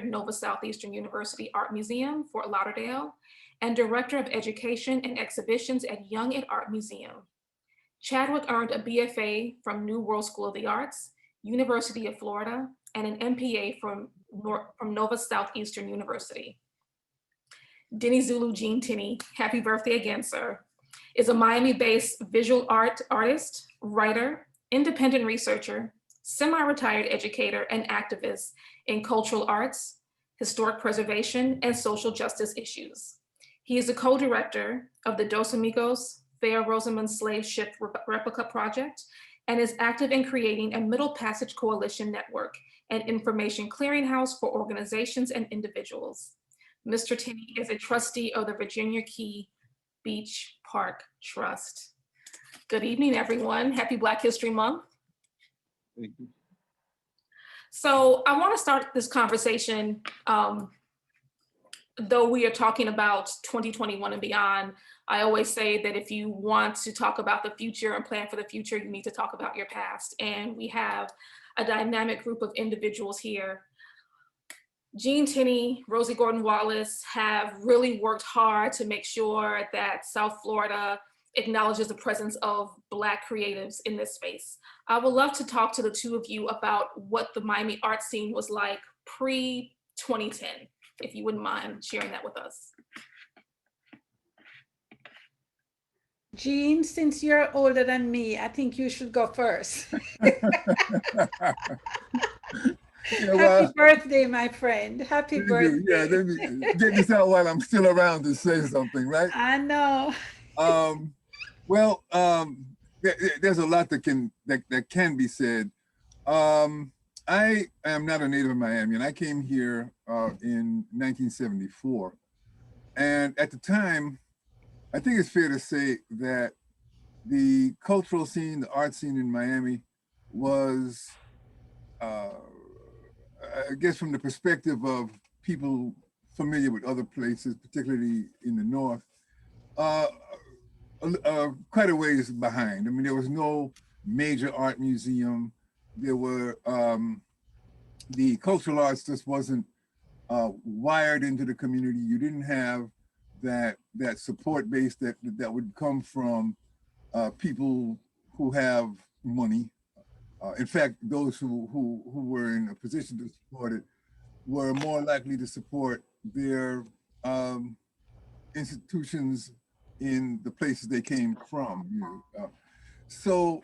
at Nova Southeastern University Art Museum, Fort Lauderdale, and Director of Education and Exhibitions at Young at Art Museum. Chadwick earned a BFA from New World School of the Arts, University of Florida, and an MPA from Nova Southeastern University. Deni Zulu Gene Toney, happy birthday again, sir, is a Miami-based visual art artist, writer, independent researcher, semi-retired educator, and activist in cultural arts, historic preservation, and social justice issues. He is the co-director of the Dos Amigos Fair Rosamond Slave Ship Replica Project and is active in creating a Middle Passage Coalition network and information clearinghouse for organizations and individuals. Mr. Toney is a trustee of the Virginia Key Beach Park Trust. Good evening, everyone. Happy Black History Month. Thank you. So I want to start this conversation, though we are talking about 2021 and beyond. I always say that if you want to talk about the future and plan for the future, you need to talk about your past. And we have a dynamic group of individuals here. Gene Toney, Rosie Gordon-Wallace have really worked hard to make sure that South Florida acknowledges the presence of Black creatives in this space. I would love to talk to the two of you about what the Miami art scene was like pre-2010, if you wouldn't mind sharing that with us. Gene, since you're older than me, I think you should go first. Yeah, well, Happy birthday, my friend. Happy birthday. yeah, let me get this out while I'm still around to say something, right? I know. Well, there's a lot that can be said. I am not a native of Miami, and I came here in 1974. And at the time, I think it's fair to say that the cultural scene, the art scene in Miami was, I guess from the perspective of people familiar with other places, particularly in the North, quite a ways behind. I mean, there was no major art museum. There were, the cultural arts just wasn't wired into the community. You didn't have that support base that would come from people who have money. In fact, those who were in a position to support it were more likely to support their institutions in the places they came from. So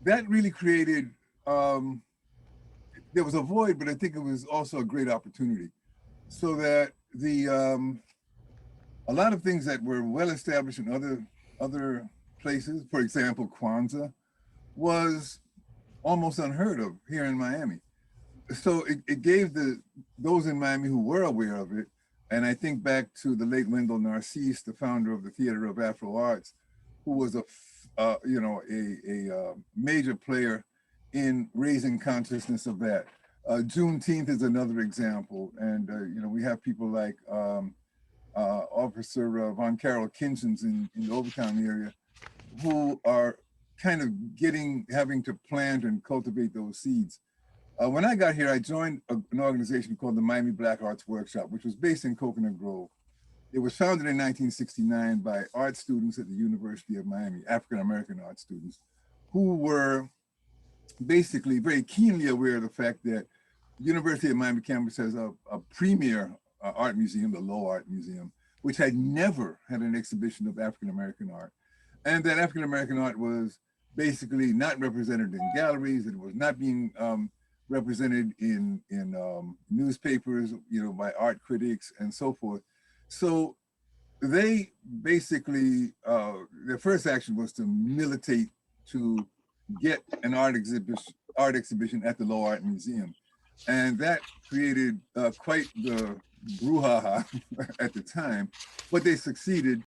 that really created, there was a void, but I think it was also a great opportunity. So that a lot of things that were well established in other places, for example, Kwanzaa, was almost unheard of here in Miami. So it gave those in Miami who were aware of it, and I think back to the late Wendell Narcisse, the founder of the Theater of Afro Arts, who was a major player in raising consciousness of that. Juneteenth is another example, and we have people like Officer Von Carroll Kinchens in the Overtown area, who are kind of having to plant and cultivate those seeds. When I got here, I joined an organization called the Miami Black Arts Workshop, which was based in Coconut Grove. It was founded in 1969 by art students at the University of Miami, African-American art students, who were basically very keenly aware of the fact that the University of Miami campus has a premier art museum, the Low Art Museum, which had never had an exhibition of African-American art. And that African-American art was basically not represented in galleries. It was not being represented in newspapers, by art critics and so forth. So they basically, their first action was to militate to get an art exhibition at the Low Art Museum. And that created quite the brouhaha at the time, but they succeeded.